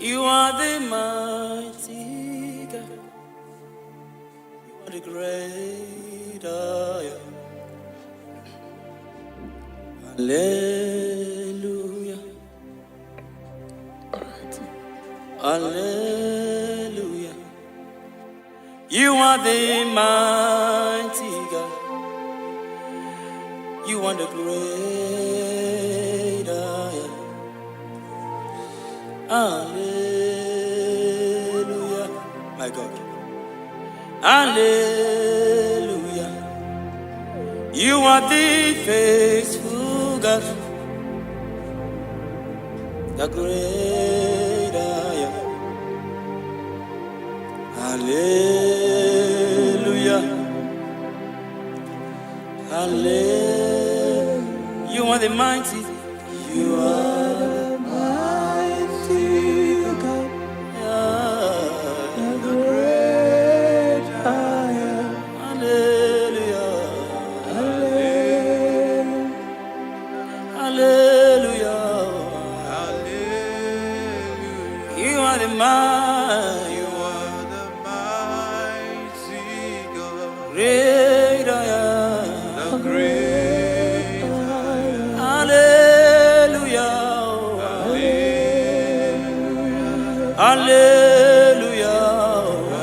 You are the mighty God. You are the great I am. Hallelujah. Hallelujah. You are the mighty God. You are the great I am. Hallelujah. My God. Hallelujah. You are the faithful God. The great I am. Hallelujah. Hallelujah. You are the mighty. You are the mighty God. The great I am. Hallelujah. Hallelujah. Hallelujah. You are the mighty. You are the mighty God. Great I am. The great I am. Hallelujah. Hallelujah.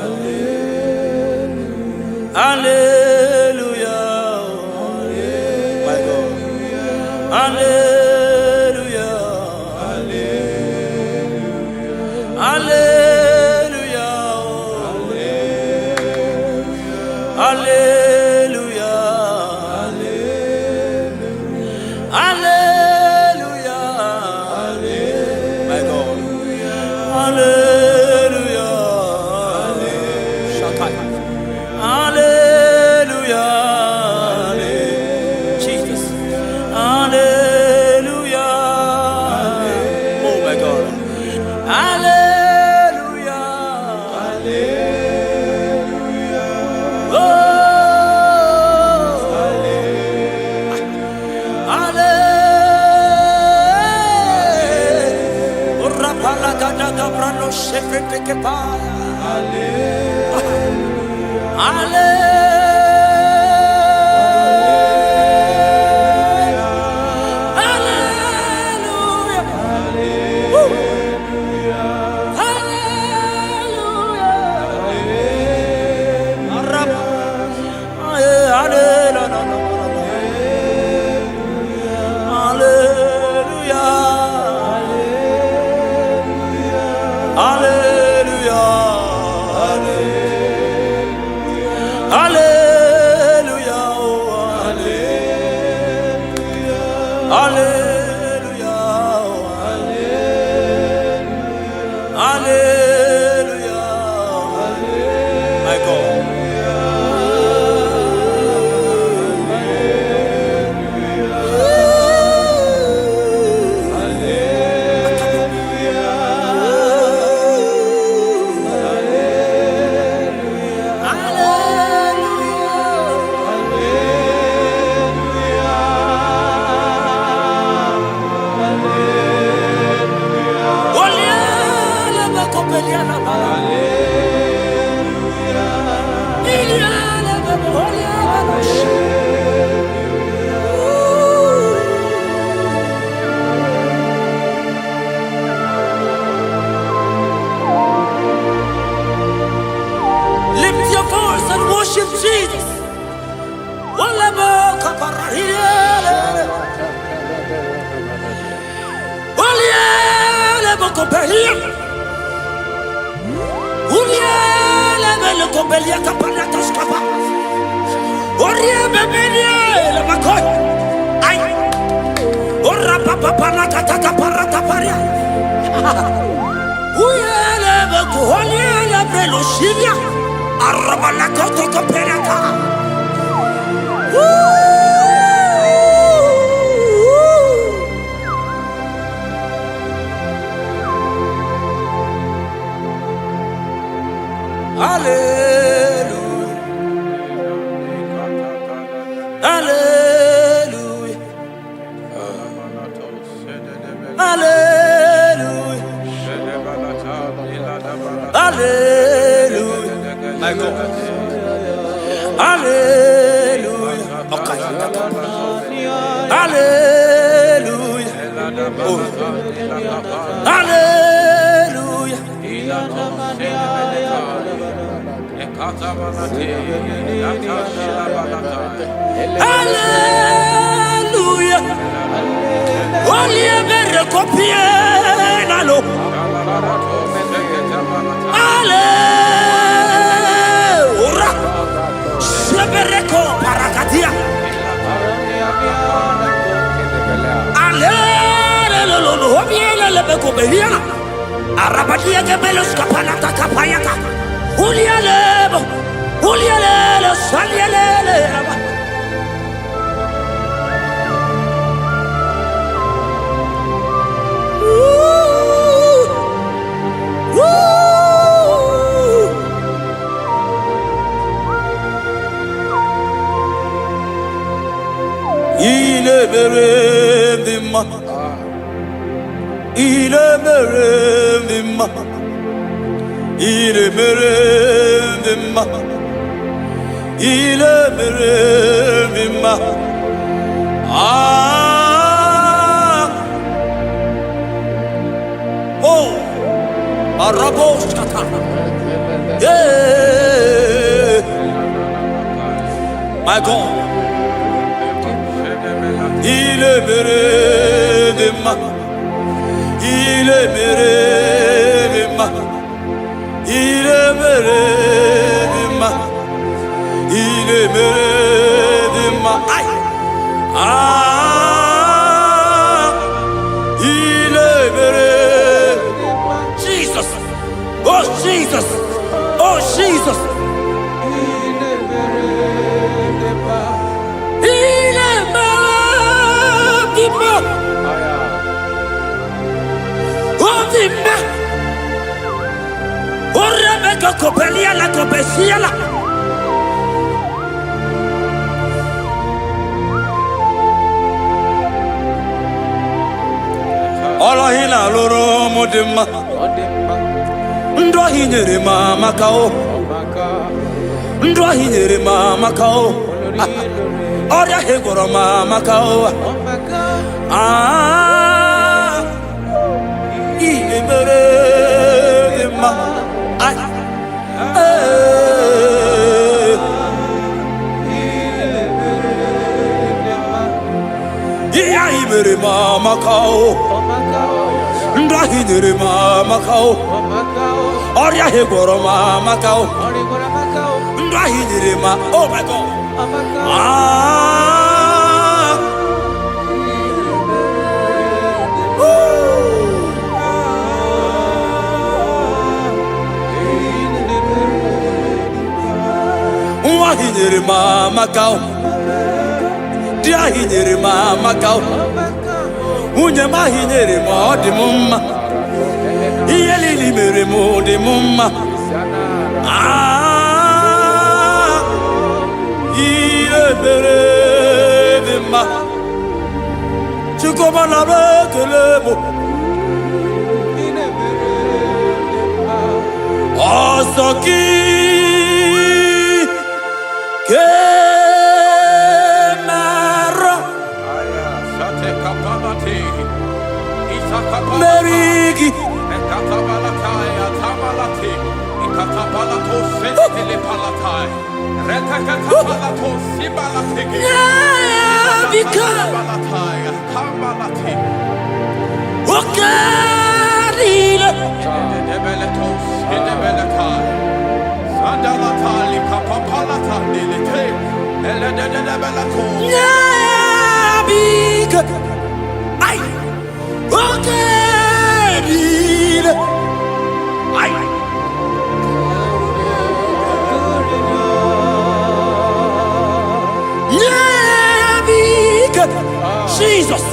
Hallelujah. Hallelujah. My God. Hallelujah. Hallelujah. Hallelujah. Hallelujah. Hallelujah. My God. Hallelujah. Shakai. Hallelujah. Jesus. Hallelujah. Oh my God. Hallelujah. Hallelujah. Oh. Hallelujah. Oh, rapala gada gabrano shefete kepaya. Hallelujah. Hallelujah. Lift your voice and worship Jesus. Hallelujah. Hallelujah. Hallelujah. Hallelujah. My God. Hallelujah. Okay. Hallelujah. Oh. Hallelujah. Hallelujah. Only a better copy. Hallelujah. Shebereko parakatia. Hallelujah. Obiela lebeko beliana. Arabadia gebelos kapanata kapayaka. Ulialebo. Ulialele salialele. İle berendim ma, ile berendim ma, ile berendim ma, ile berendim ma. Ah, oh, arabos kata, yeah, my God. Il est méré de ma, il est méré de ma, il est méré de ma, il est méré de ma. Aïe. Ah, il est méré. Jesus, oh Jesus, oh Jesus. Rebecca Copelia la Copesiala. Ola hina loro modema. Ndo hinyere mama kao. Ndo hinyere mama kao. Ora hegoro mama kao. Ah, imere ma. Imere mama kao. Ndo hinyere mama kao. Ora hegoro mama kao. Ndo hinyere ma. Oh my God. Ah. Hinyere mama kao. Dia hinyere mama kao. Unye ma hinyere ma odi mumma. Iyeli li mere mo odi mumma. Ah, iye mere de ma. Chukoma la bekelebo. Osoki. Merigi Jesus,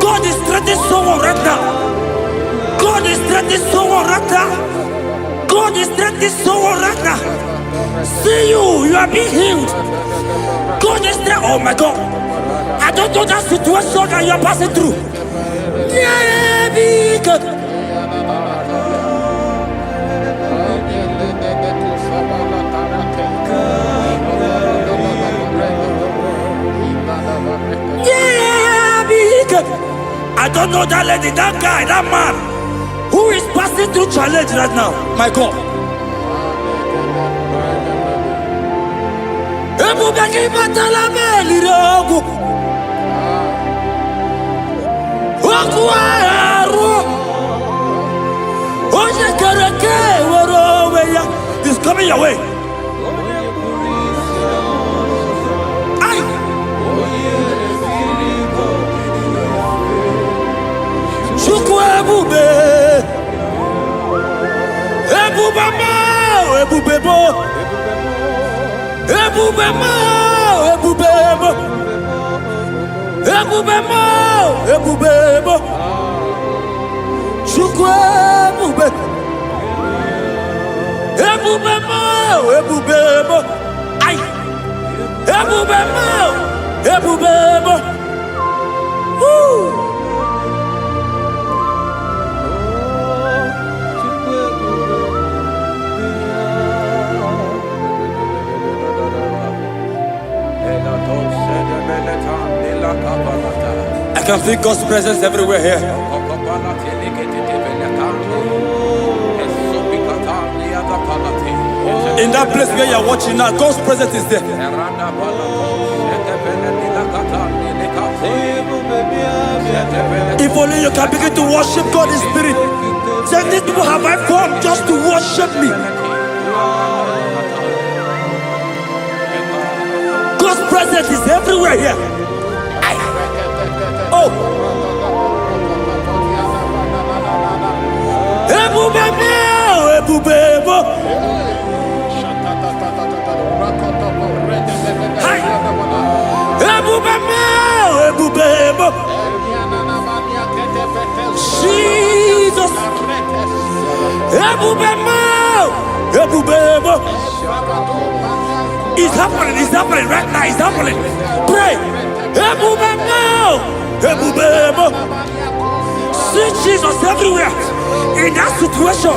God is threatening someone right now. God is is threatening someone right now. God is threatening someone right now. See you are being healed. God is there. Oh my God. I don't know that situation that you are passing through. Yeah, be good. Yeah, be good. I don't know that lady, that guy, that man who is passing through challenge right now. My God. It's coming your way. I can feel God's presence everywhere here. In that place where you're watching now, God's presence is there. If only you can begin to worship God in spirit. Say, these people have I formed just to worship me. God's presence is everywhere here. Oh. Jesus. It's happening right now, it's happening. Pray. See Jesus everywhere in that situation.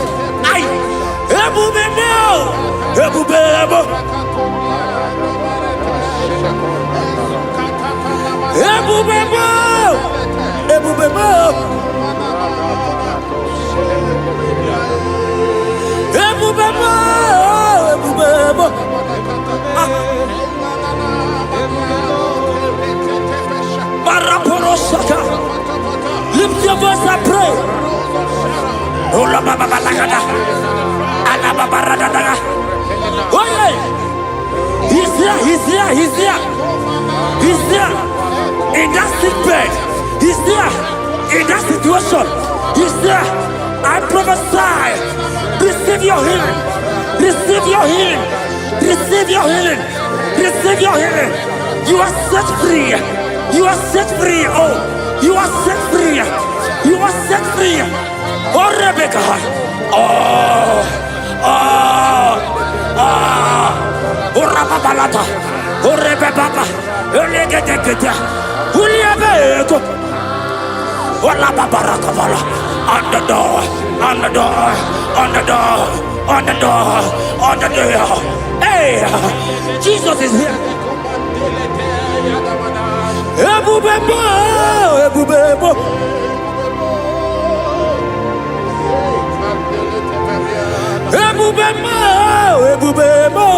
Lift your voice and pray. Oh yeah. He's there. In that sick bed. He's there. In that situation. He's there. I prophesy. Receive your healing. Receive your healing. Receive your healing. Receive your healing. You are set free. You are set free. Oh, you are set free. You are set free. Oh, Rebecca. Oh, Rababalata. Oh, Rebecca. Elegete. Uliabeto. Oh, La Babarakavala. On the door. Hey, Jesus is here. Ebubebo.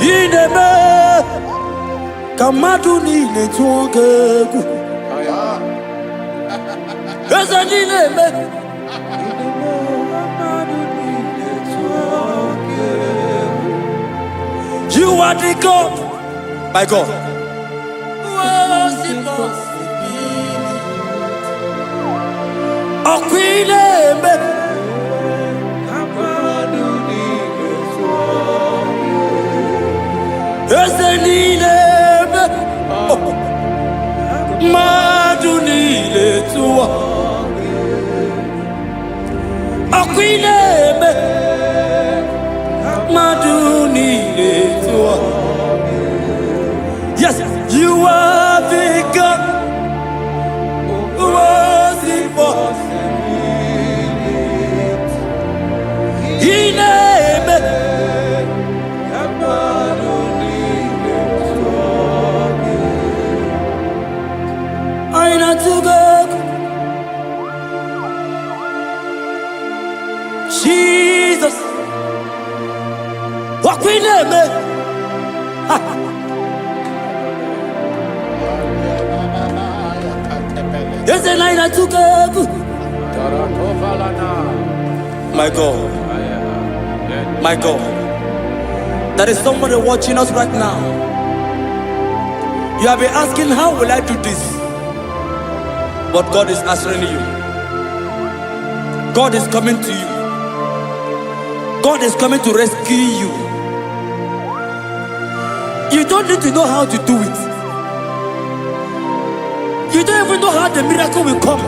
Ineme kamadu ni netuogegu. Ezenileme. You are the God, my God. Okwileme. Ezenileme. Maduni. Wakwineme Maduni Etua. Yes, you are the God who was impossible. Ineme Aina to go. Jesus, what we name it? Yes, and I took up. My God, my God, there is somebody watching us right now. You have been asking, how will I do this? But God is answering you. God is coming to you. God is coming to rescue you. You don't need to know how to do it. You don't even know how the miracle will come.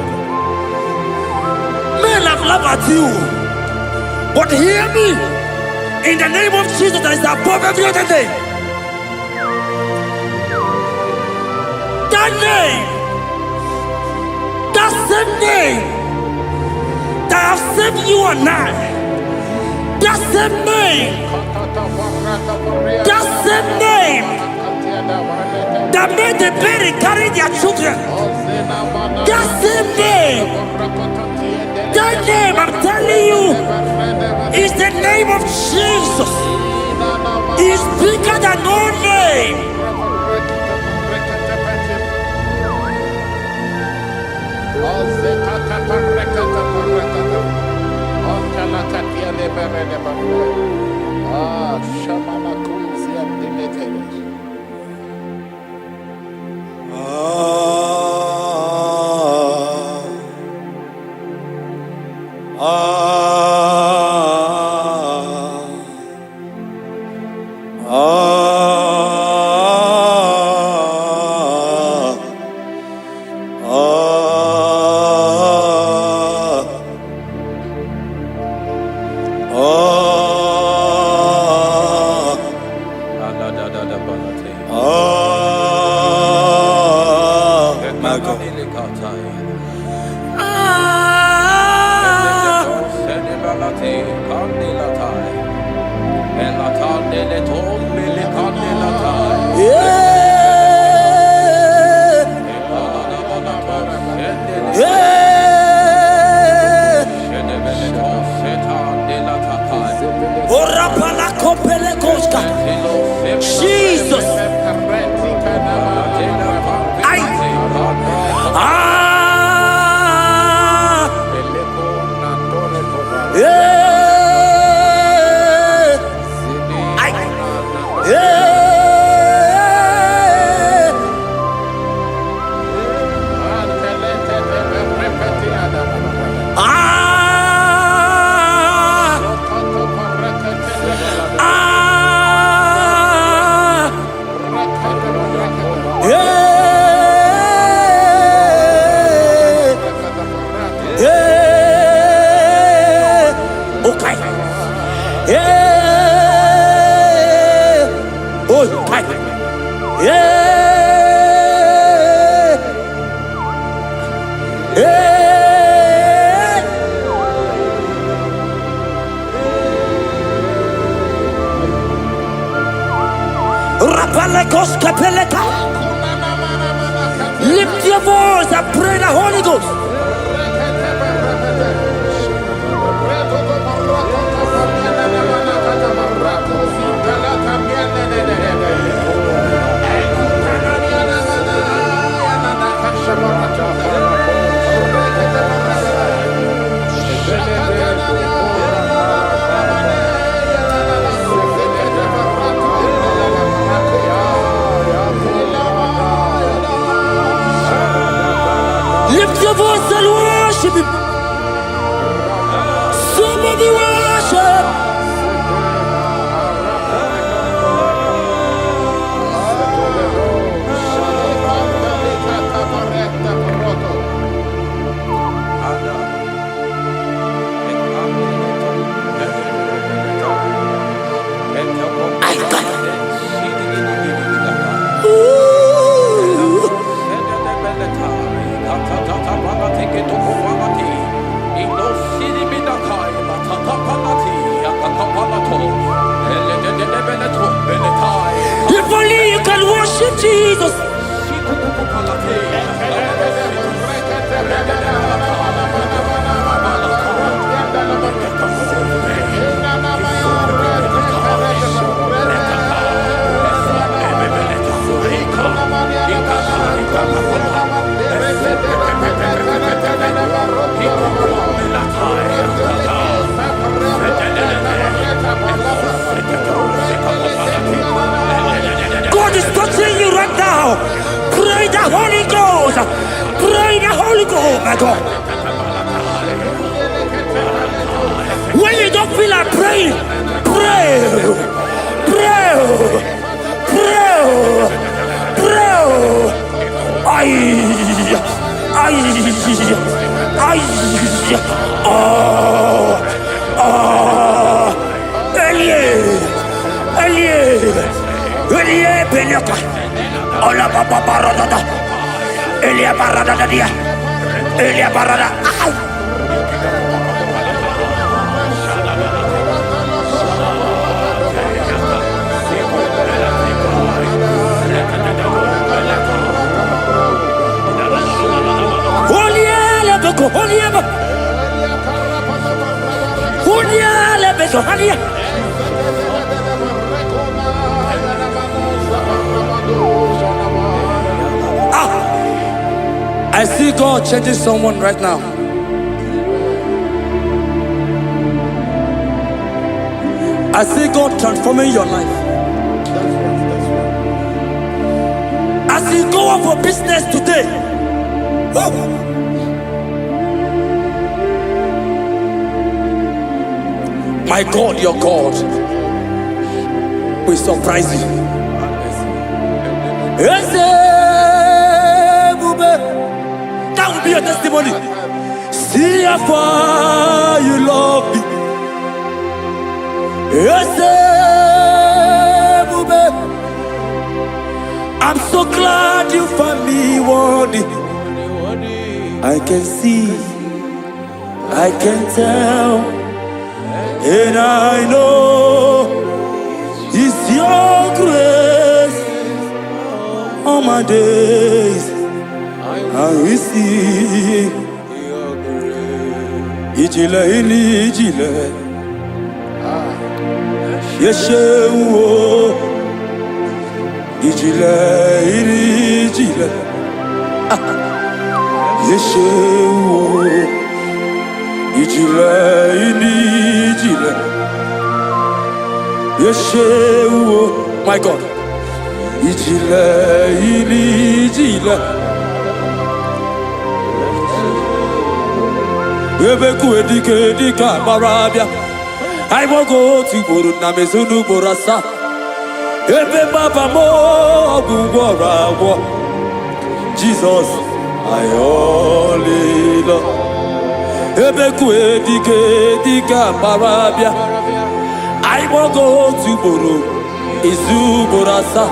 Men have laughed at you. But hear me. In the name of Jesus that is above every other name. That name. That same name. That have saved you and I. That same name, that same name, that made the baby carry their children. That same name, I'm telling you, is the name of Jesus. He is bigger than all name. Jesus. Lift your voice and pray the Holy Ghost. Lift your voice and worship Him. Somebody worship. If only you can worship Jesus. God is touching you right now. Pray the Holy Ghost. Pray the Holy Ghost, my God. When you don't feel like praying, pray. Pray. Pray. Pray. Elie Beleka, Ola Papa Barada, Elia Barada dia, Elia Barada. Holia Lebeko, Holia Lebeko, Holia. I see God changing someone right now. I see God transforming your life. As you go out for business today, my God, your God will surprise you. That will be your testimony. See how far you love me. I'm so glad you found me worthy. I can see, I can tell, and I know it's your grace all my days. I will see Ijile ini Ijile Yeshewo Ijile ini Ijile Yeshewo Ijile ini Ijile Yeshewo. My God, Ijile ini Ijile Ebeku edike dika barabia. I will go to Guru Namezunu Borasa. Ebe Baba mo Gugora. Jesus, I only love. Ebeku edike dika barabia. I will go to Guru Izu Borasa.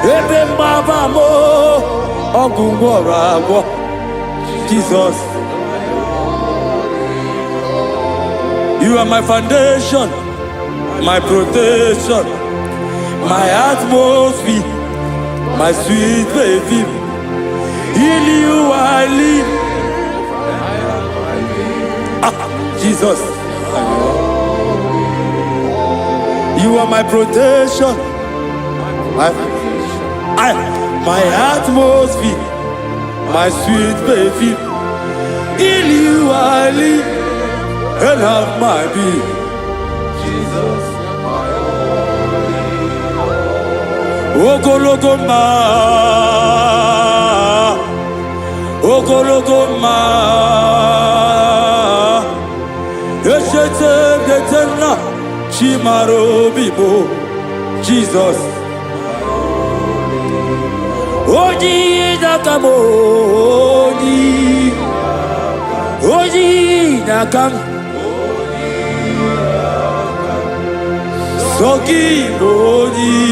Ebe Baba mo Gugora. Jesus, you are my foundation, my protection, my atmosphere, my sweet baby. In you I live. Jesus, you are my protection, my atmosphere, my sweet baby. In you I live. And have my being. Jesus, my only Lord. Ogologoma, Ogologoma, Eshete Getena, Chimaro Bibo, Jesus. Oji Nakamo, Oji Nakam. Soki Boninaga.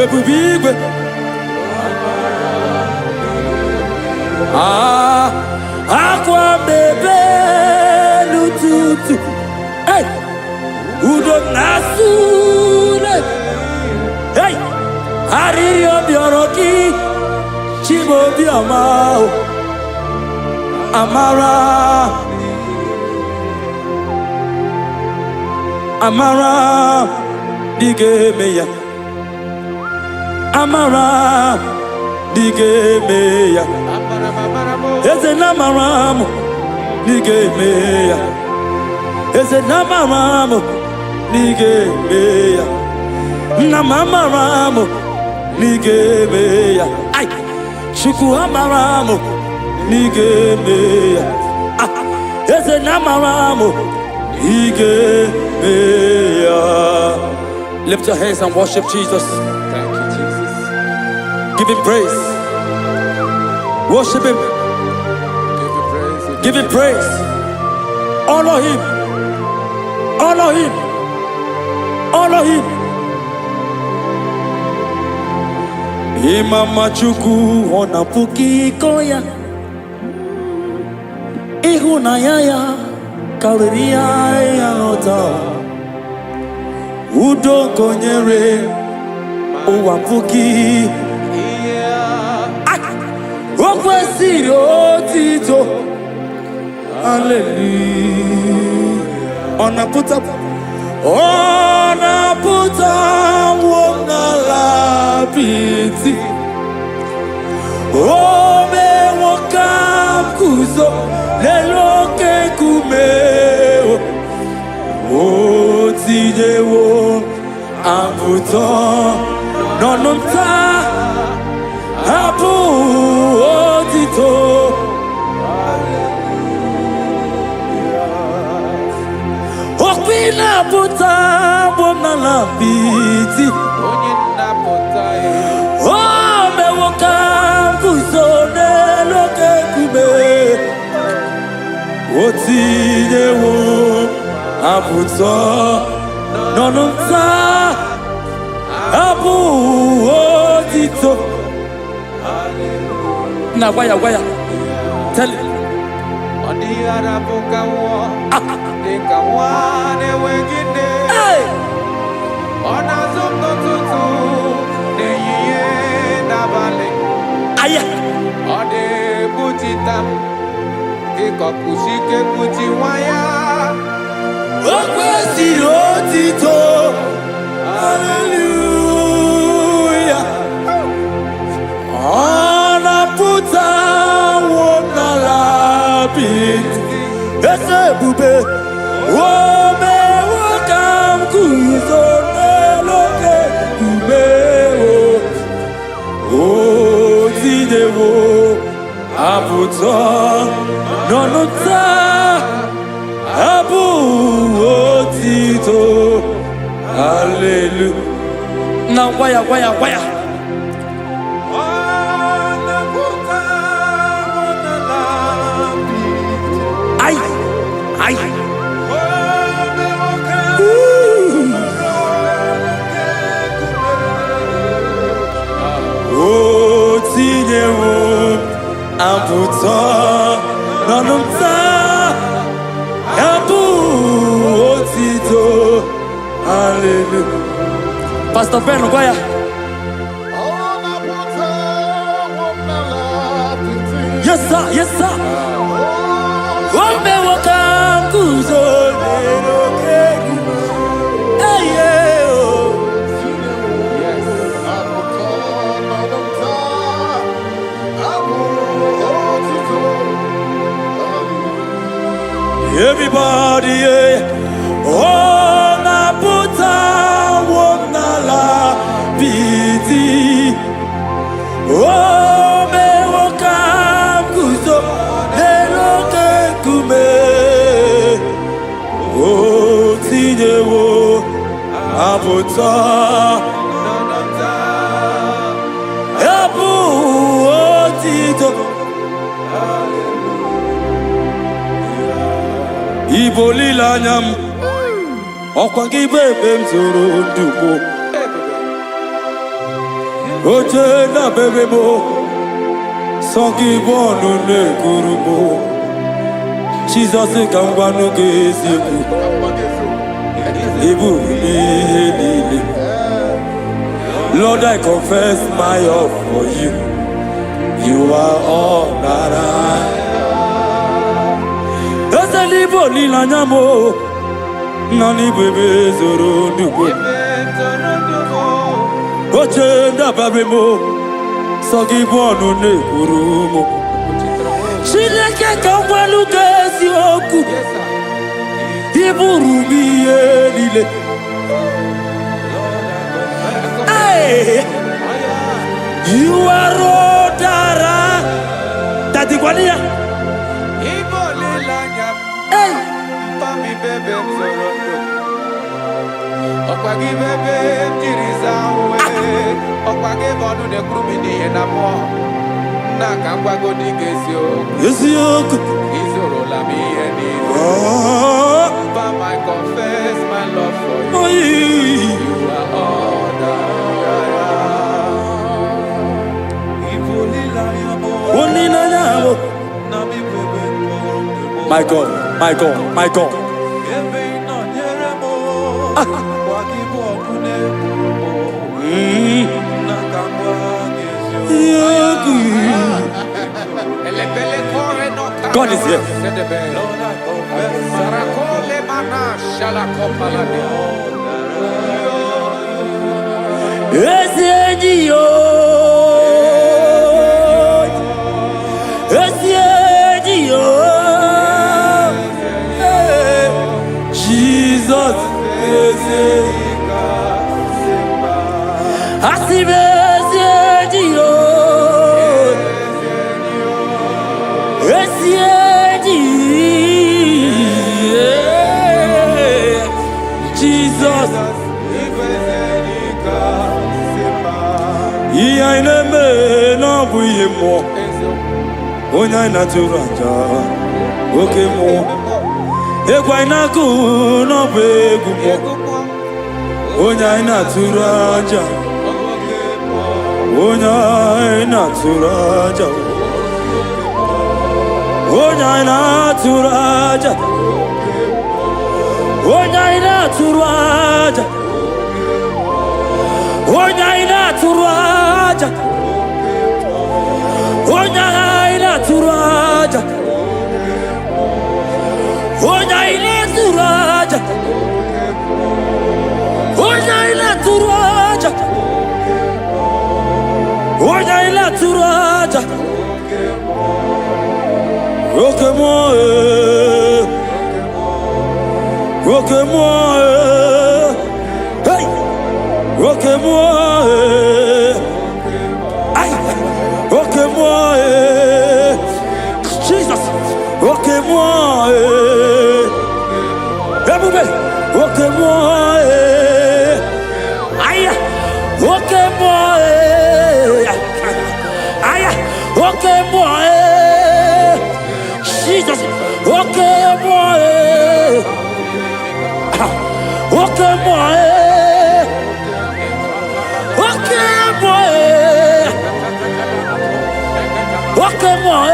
ebubigwe akwa bebe n'ụtụtụ udo na-asụle arịrị obiọrọ gị Chimaobiọma amara dị ga-eme ya amara dị ga-eme ya eze na amara m dị ga-eme ya eze na amara m dị ga-eme ya nna m amara m dị ga-eme ya Chukwu amara m dị ga-eme ya eze na amara m dị ga-eme ya. Lift your hands and worship Jesus. Thank you, Jesus. Give him praise. Worship him. Give him praise. Give him praise. Honor him. Honor him. Honor him. Imama Chukwu ona puki koya. Ihunanya ya kariria ya nota. Udo konyere uwa puki. Okwesiri otito. Hallelujah. Onaputa wonala biti. Ome wokam kuzo leloke kumeo. Otijewo amputo nonumta apu otito. Okpina puta wonala biti. Ome wokam kuzo leloke kumeo. Otijewo aputo nonumta apu otito. Na waya tell it. Hey. Aya. Okwesiri otito. Hallelujah. Onaputa wonala biti. Ese bube. Ome wakam kuzo neloke kumeo. Otijewo aputo nonota abu otito. Hallelujah. Now waya. Ay. Otijewo amputo nonumta abu otito. Hallelujah. Pastor Ben Ogoya. Yes sir. Ome wakam kuzo leloke. Everybody, onaputa wonala biti. Ome wakam kuzo leloke kume. Otijewo aputa apu otito. Ibolila nyam okwa gị bụ ebe m zoro ndugo. Oche na bebe mo, songi bonu ne kurumo. Jesus kangwanu kesiku, ibu ni. Lord, I confess my love for you. You are all that I. Ese libo ni la nyamo, nani bebe zoro nubo. Oche na bebe mo, songi bonu ne kurumo. Chileke kangwanu kesiku, ibu rumi elile. You are Rodara. Tati Guania. Hey. Pami bebe mzorondo. Okwagi bebe mjirizawe. Okwagi bonu de krumini enamo. Nakangwago di gesio. Gesio. Izoro lami eni. But I confess my love for you. You are all that my God, my God, my God. God is here. Jesus, Onya na turaja, oke mo. Egwa na ku no begu mo. Onya na turaja, onya na turaja, onya na turaja, onya na turaja, onya na turaja. Onyaina turaja, onyaina turaja, onyaina turaja, onyaina turaja. Roke mo, hey, roke mo. Jesus, okay, moi, okay, moi, aïe, okay, moi, aïe, okay, moi, Jesus, okay, moi, okay, moi, okay, moi. Okay, moi.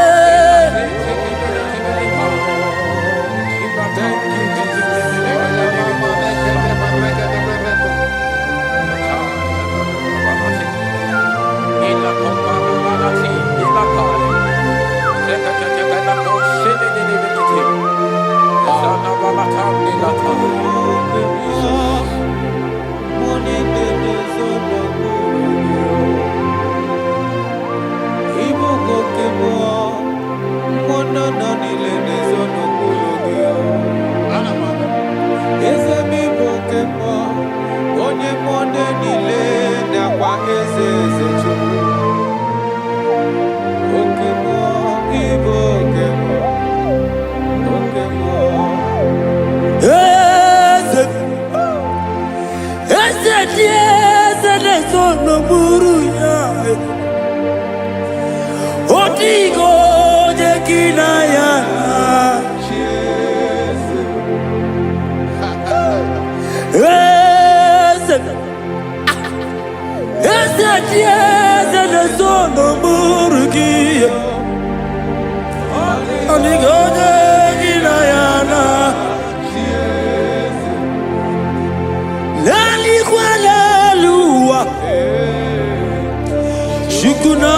Shukuna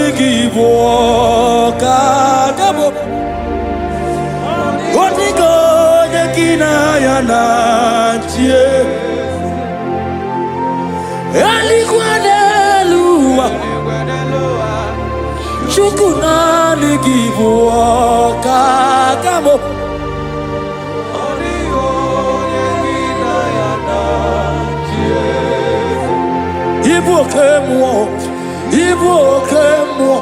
IGBO kagabo. Odigo yakina yanachie. Alikwadelua. Shukuna IGBO kagabo. Ibo kemo,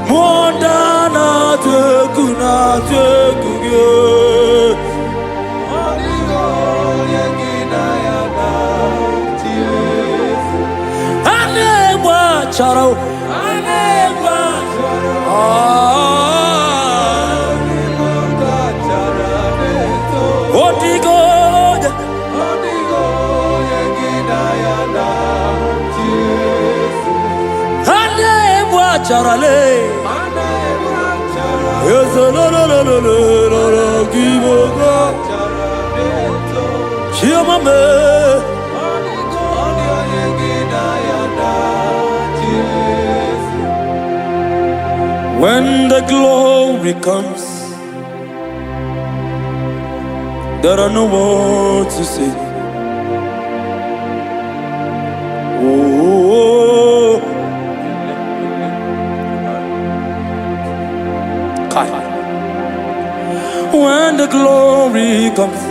mondana te kuge. Ane charo, Odigo. Charale, yes, no, give when the glory comes, there are no words to say. Oh. When the glory comes,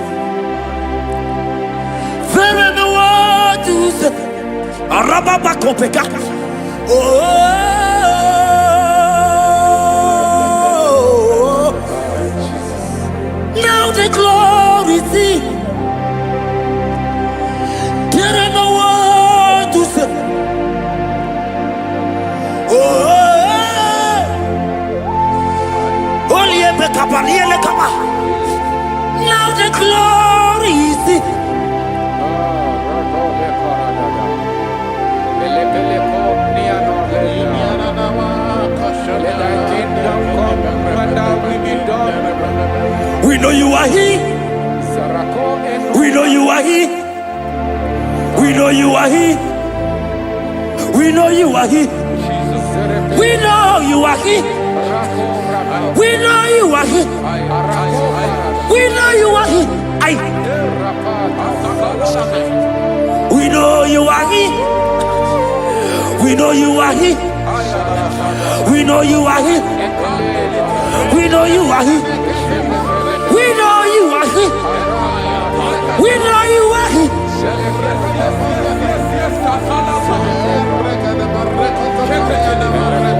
there is no word to say. Arababakopeka. Oh, now the glory see. There is no word to say. Oh. Now the glory is it. We know you are here. We know you are here. We know you are here. We know you are here. We know you are here. We know you are here. We know you are here. We know you are here. We know you are here. We know you are here. We know you are here. We know you are here. We know you are here.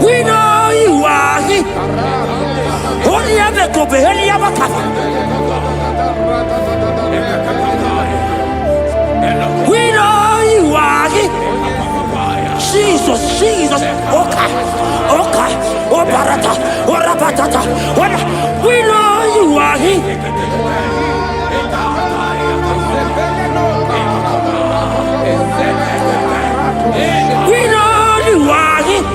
We know you are here. Only ever go be only ever cover. We know you are here. Jesus, Jesus, okay, okay, oh barata, oh rabatata, we know you are here. We know you are here.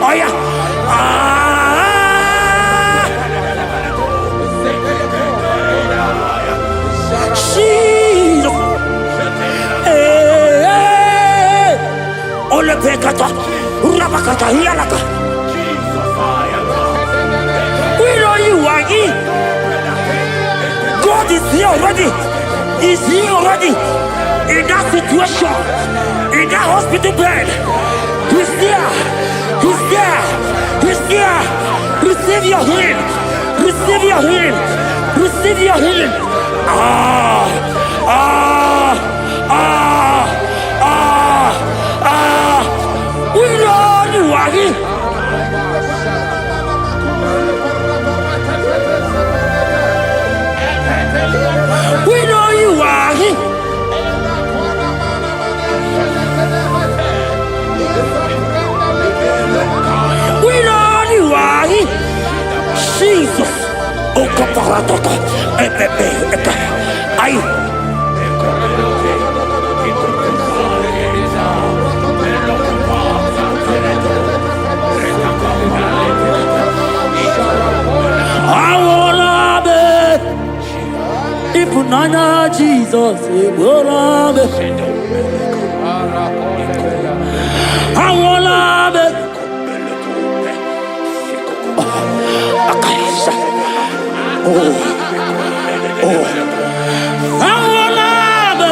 Oh yeah. Jesus. Ole pekata. Urabakata hialaka. We know you are here. God is here already. He's here already. In that situation, in that hospital bed, he's there. He's there. He's there. Receive your healing. Receive your healing. Receive your healing. We know you are here. We know you are here. We know you are here. Nana Jesus, I want love.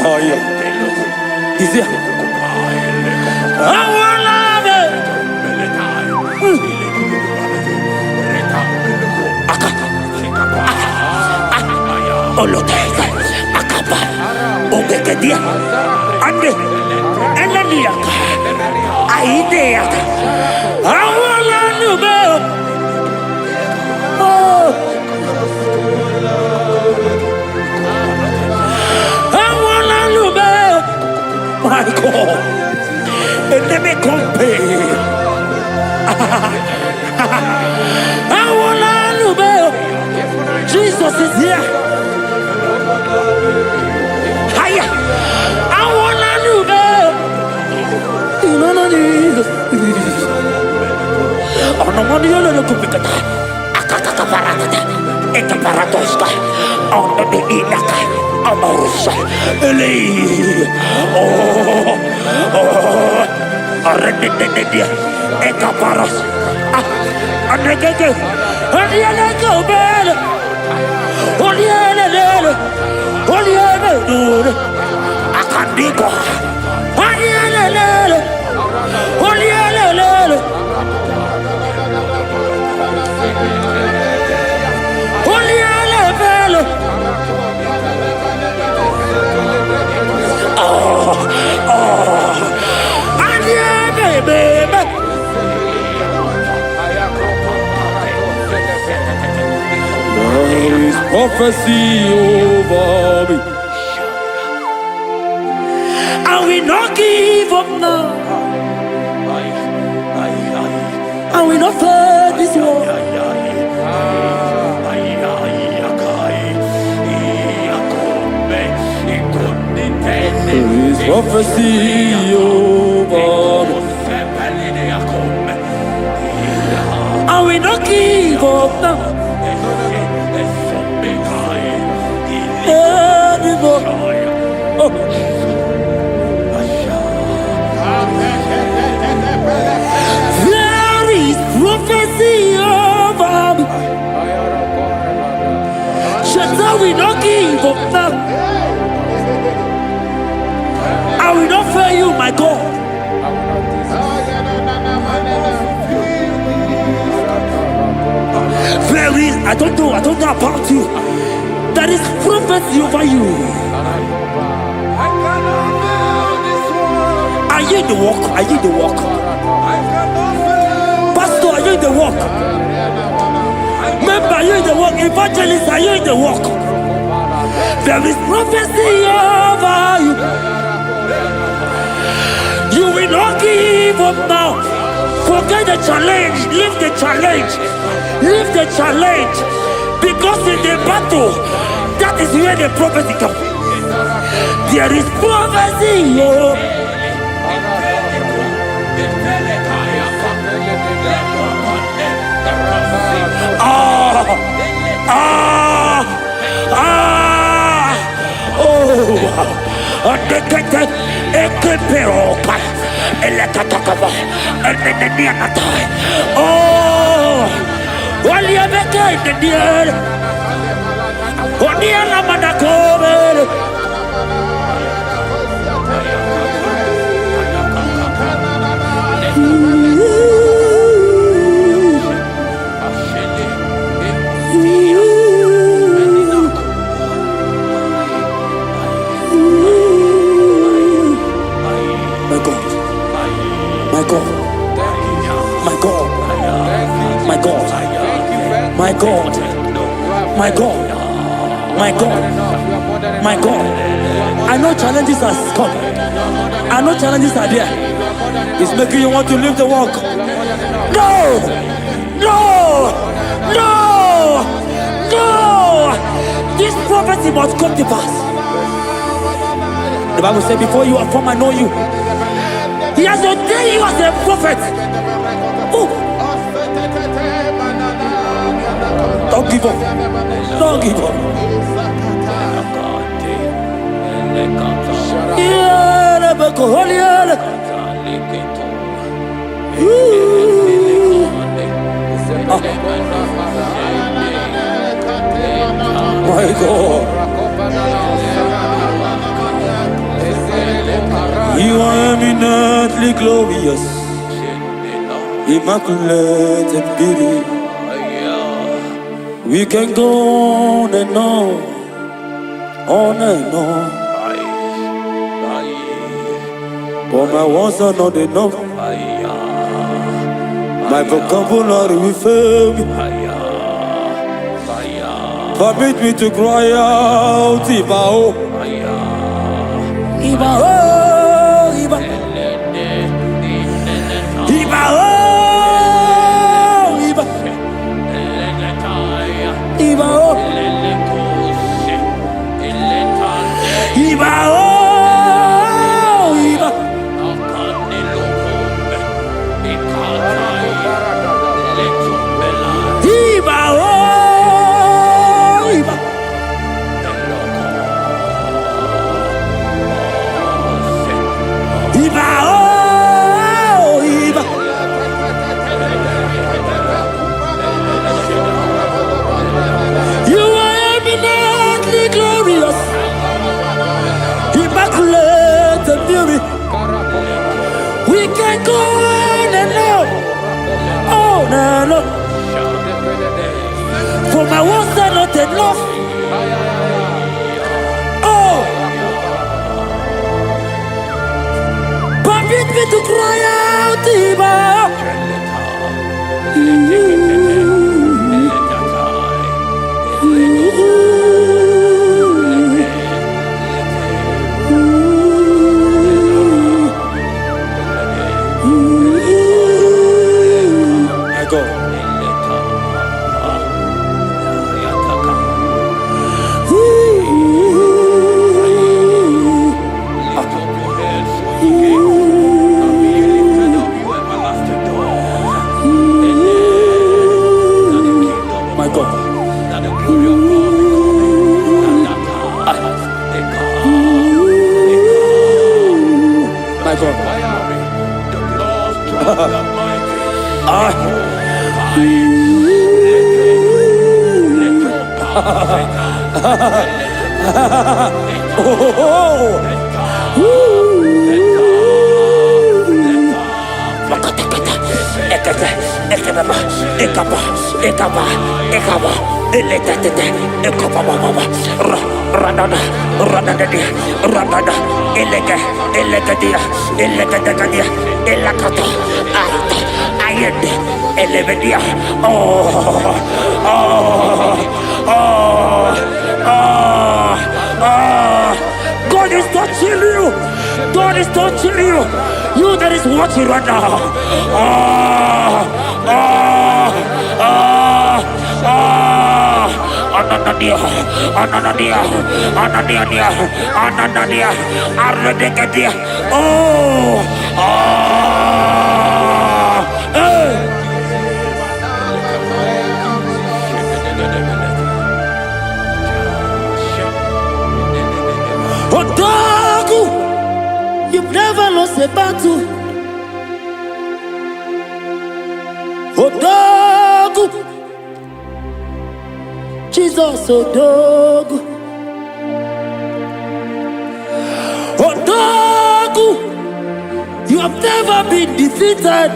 Oh yeah, is it? I want love. Oloteka, akaba, obekedia, ande, enaniaka, aideaka, awala nube, oh, awala nube, my God, and let me compare, awala nube, Jesus is here. Hiya! I wanna do that. No, no, no. Oh, no, no, no, no, no. Akaka parata. Eka paratoska. On the inaka. Amorsa. Eli. Oh. Arredededia. Eka paras. Anegege. Anegege bel. Olielele. Olielele. Akandiko. Olielele. Olielele. Olielele. Baby. There is prophecy over me. I will not give up now. I will not fear this war. There is prophecy over me. I will not give up now. Oh. There is prophecy over me. Shall we not give up now? I will not fail you, my God. There is, I don't know about you. There is prophecy over you. Are you in the walk? Are you in the walk? Pastor, are you in the walk? Member, are you in the walk? Evangelist, are you in the walk? There is prophecy over you. You will not give up now. Forget the challenge. Leave the challenge. Leave the challenge. Because in the battle, that is where the prophecy comes. There is prophecy. Oh. My God, I know challenges are come. I know challenges are there. It's making you want to leave the walk. No! No! No! No! This prophecy must come to pass. The Bible said, before you are formed, I know you. He has ordained you as a prophet. Oh. Don't give up. Don't give up. My God. You are eminently glorious, immaculate and beauty. We can go on and on and on. But my words are not enough. My vocabulary will fail me. Permit me to cry out, IGBO. IGBO. We can go on and on. For my words are not enough. Oh, permit me to cry out, God is touching you. God is touching you. You that is watching right now. You've never lost a battle. Odogu, Jesus Odogu, Odogu, you have never been defeated.